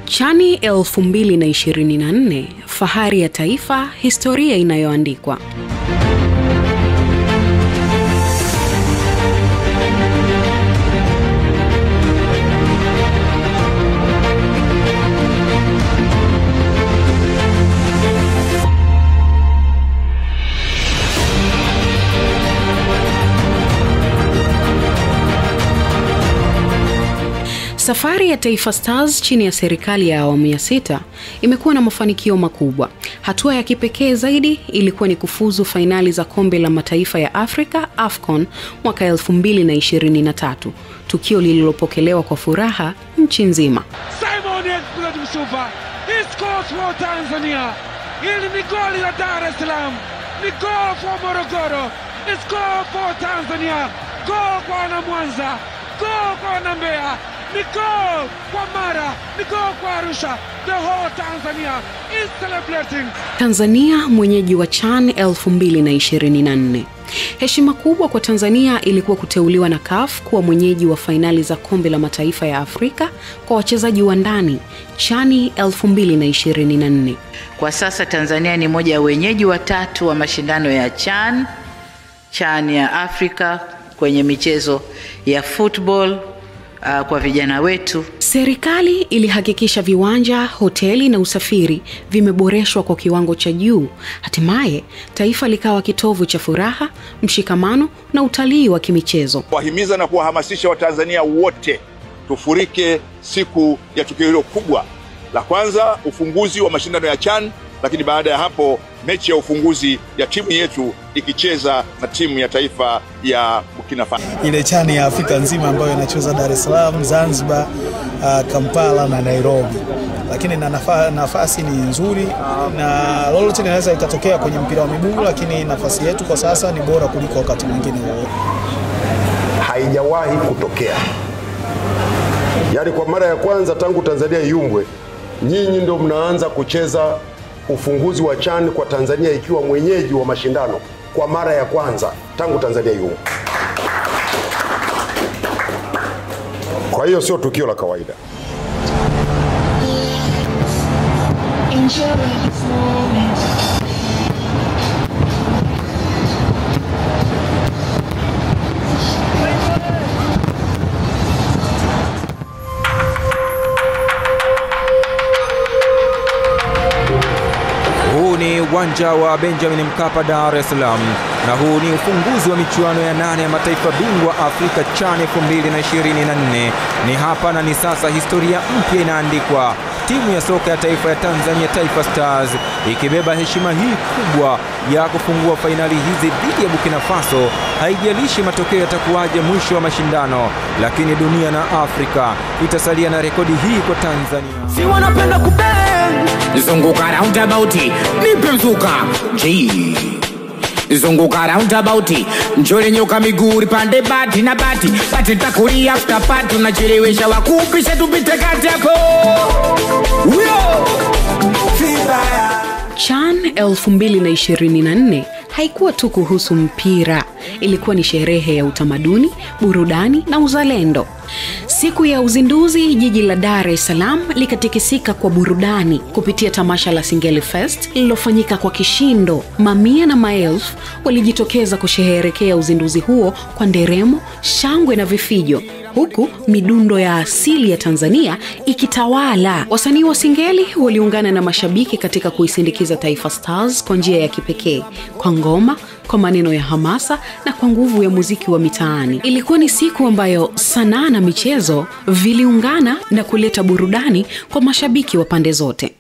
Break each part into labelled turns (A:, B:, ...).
A: Chani 2024, fahari ya taifa, historia inayoandikwa. Safari ya Taifa Stars chini ya serikali ya awamu ya 6 imekuwa na mafanikio makubwa. Hatua ya kipekee zaidi ilikuwa ni kufuzu fainali za kombe la mataifa ya Afrika AFCON mwaka 2023, tukio lililopokelewa kwa furaha nchi nzima.
B: Tanzania. Hili ni goli la Dar es Salaam. Ni goal for Morogoro. It's goal for Tanzania. Goal kwa Mwanza. Goal kwa Mbeya. Ni goal kwa Mara. Ni goal kwa Arusha. The whole Tanzania is celebrating.
A: Tanzania mwenyeji wa CHAN 2024. Heshima kubwa kwa Tanzania ilikuwa kuteuliwa na CAF kuwa mwenyeji wa fainali za kombe la mataifa ya Afrika kwa wachezaji wa ndani CHAN 2024.
C: Kwa sasa Tanzania ni moja ya wenyeji watatu wa mashindano ya CHAN ya Afrika kwenye michezo ya football kwa vijana wetu.
A: Serikali ilihakikisha viwanja, hoteli na usafiri vimeboreshwa kwa kiwango cha juu. Hatimaye taifa likawa kitovu cha furaha, mshikamano na utalii wa kimichezo.
D: Kuwahimiza na kuwahamasisha Watanzania wote tufurike siku ya tukio hilo kubwa. La kwanza, ufunguzi wa mashindano ya CHAN, lakini baada ya hapo mechi ya ufunguzi ya timu yetu ikicheza na timu ya taifa ya Burkina Faso.
E: Ile CHAN ya Afrika nzima ambayo inacheza Dar es Salaam, Zanzibar, Kampala na Nairobi. Lakini na nafasi ni nzuri na lolote linaweza ikatokea kwenye mpira wa miguu, lakini nafasi yetu kwa sasa ni bora kuliko wakati mwingine wote.
F: Haijawahi kutokea. Yaani kwa mara ya kwanza tangu Tanzania iumbwe, nyinyi ndio mnaanza kucheza ufunguzi wa CHAN kwa Tanzania ikiwa mwenyeji wa mashindano kwa mara ya kwanza tangu Tanzania iumbwe. Kwa hiyo sio tukio la kawaida.
G: Ni uwanja wa Benjamin Mkapa, Dar es Salaam, na huu ni ufunguzi wa michuano ya 8 ya mataifa bingwa Afrika CHAN 2024. Ni hapa na ni sasa historia mpya inaandikwa. Timu ya soka ya taifa ya Tanzania, Taifa Stars, ikibeba heshima hii kubwa ya kufungua fainali hizi dhidi ya Burkina Faso. Haijalishi matokeo yatakuwaje mwisho wa mashindano, lakini dunia na Afrika itasalia na rekodi hii kwa Tanzania.
B: Si wanapenda kubeng, zunguka roundabout, nipe mzuka G. Zunguka roundabout, njole nyoka miguu pande bati na bati, bati takuri after party, tunachelewesha wakupisha tupite kati yako.
A: CHAN 2024 haikuwa tu kuhusu mpira, ilikuwa ni sherehe ya utamaduni, burudani na uzalendo. Siku ya uzinduzi, jiji la Dar es Salaam likatikisika kwa burudani kupitia tamasha la Singeli Fest lililofanyika kwa kishindo. Mamia na maelfu walijitokeza kusherehekea uzinduzi huo kwa nderemo, shangwe na vifijo, huku midundo ya asili ya Tanzania ikitawala. Wasanii wa Singeli waliungana na mashabiki katika kuisindikiza Taifa Stars kwa njia ya kipekee, kwa ngoma, kwa maneno ya hamasa na kwa nguvu ya muziki wa mitaani. Ilikuwa ni siku ambayo sanaa na michezo viliungana na kuleta burudani kwa mashabiki wa pande zote.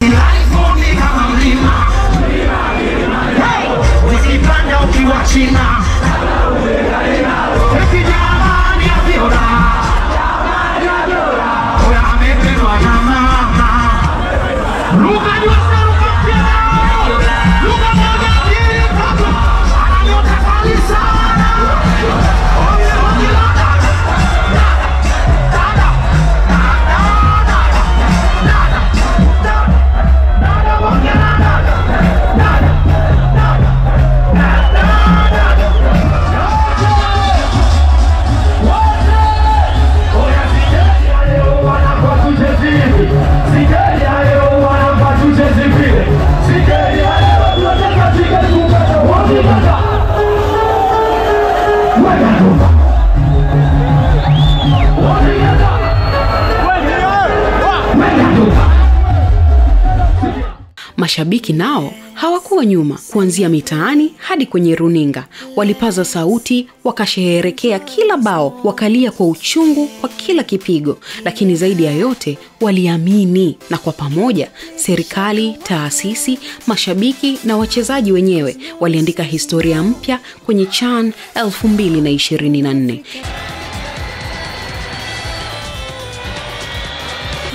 A: Mashabiki nao hawakuwa nyuma. Kuanzia mitaani hadi kwenye runinga, walipaza sauti, wakasherehekea kila bao, wakalia kwa uchungu kwa kila kipigo, lakini zaidi ya yote waliamini. Na kwa pamoja, serikali, taasisi, mashabiki na wachezaji wenyewe waliandika historia mpya kwenye CHAN 2024.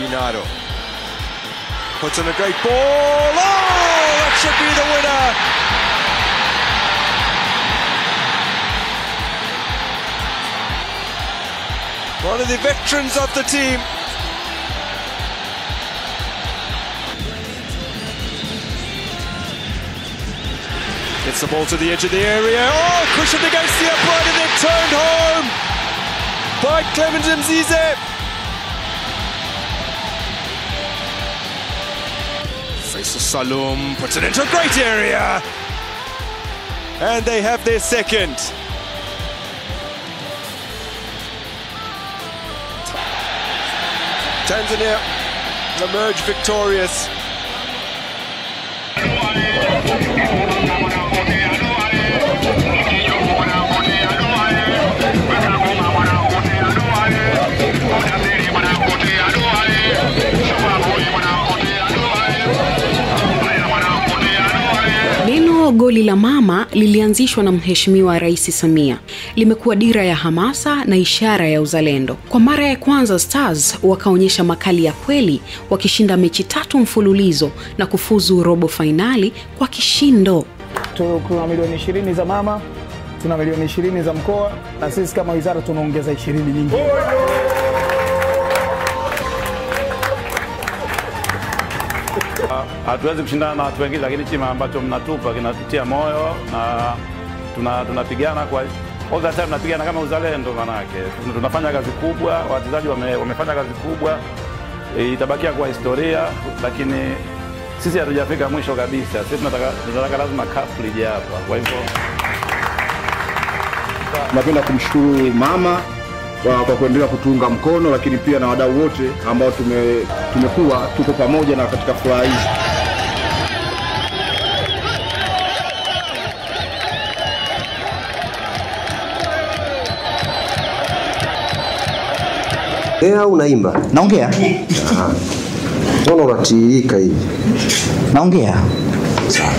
H: Unado puts in a great ball. Oh, that should be the winner. One of the veterans of the team. Gets the ball to the edge of the area. Oh, cushioned against the upright and then turned home by Clemens Mzize. Faisal Salum puts it into a great area. And they have their second. Tanzania emerge victorious.
A: Neno goli la mama lilianzishwa na Mheshimiwa Rais Samia. Limekuwa dira ya hamasa na ishara ya uzalendo. Kwa mara ya kwanza Stars wakaonyesha makali ya kweli, wakishinda mechi 3 mfululizo na kufuzu robo finali kwa kishindo.
E: Tuna milioni 20 za mama, tuna milioni 20 za mkoa, na sisi kama wizara tunaongeza 20 nyingi.
I: Hatuwezi kushindana na watu wengine, lakini timu ambacho mnatupa kinatutia moyo na tunapigana kwa all the time, tunapigana kama uzalendo. Manake tunafanya kazi kubwa, wachezaji wamefanya kazi kubwa, itabakia kwa historia, lakini sisi hatujafika mwisho kabisa. Sisi tunataka lazima cup lije hapa. Kwa hivyo
J: napenda kumshukuru mama kwa kuendelea kutuunga mkono, lakini pia na wadau wote ambao tumekuwa tuko pamoja na katika furaha hii.
K: Unaimba?
L: Naongea.
K: Mbona unatiririka hivi?
L: Naongea.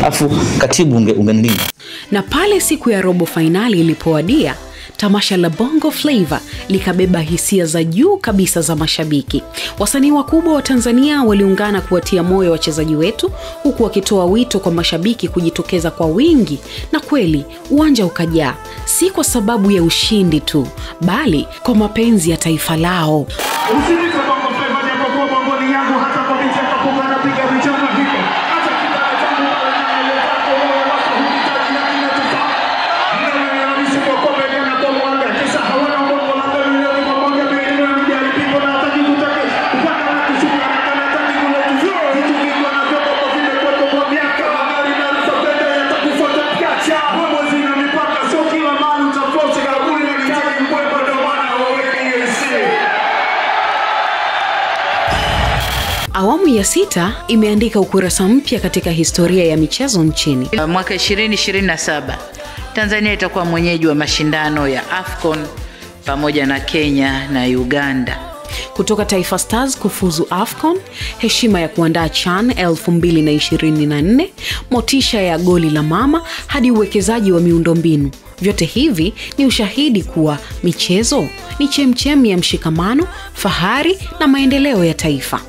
L: Alafu katibu ungenilinda.
A: Na pale siku ya robo finali ilipowadia, tamasha la Bongo Flava likabeba hisia za juu kabisa za mashabiki. Wasanii wakubwa wa Tanzania waliungana kuwatia moyo wachezaji wetu, huku wakitoa wito kwa mashabiki kujitokeza kwa wingi, na kweli uwanja ukajaa, si kwa sababu ya ushindi tu, bali kwa mapenzi ya taifa lao. Awamu ya 6 imeandika ukurasa mpya katika historia ya michezo nchini.
C: Mwaka 2027 Tanzania itakuwa mwenyeji wa mashindano ya AFCON pamoja na Kenya na Uganda.
A: Kutoka Taifa Stars kufuzu AFCON, heshima ya kuandaa CHAN 2024, motisha ya goli la mama hadi uwekezaji wa miundombinu. Vyote hivi ni ushahidi kuwa michezo ni chemchemi ya mshikamano, fahari na maendeleo ya taifa.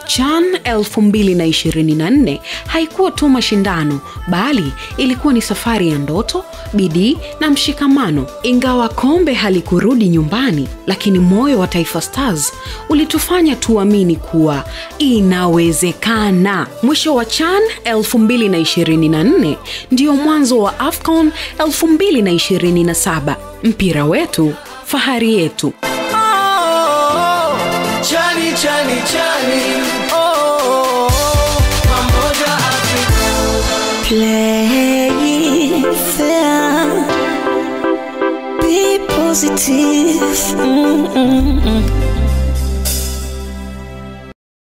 A: CHAN 2024 haikuwa tu mashindano, bali ilikuwa ni safari ya ndoto, bidii na mshikamano. Ingawa kombe halikurudi nyumbani, lakini moyo wa Taifa Stars ulitufanya tuamini kuwa inawezekana. Mwisho wa CHAN 2024 ndio mwanzo wa AFCON 2027. Mpira wetu, fahari yetu.
M: Chani, chani, chani. Pamoja Afrika. Play fair. Be positive.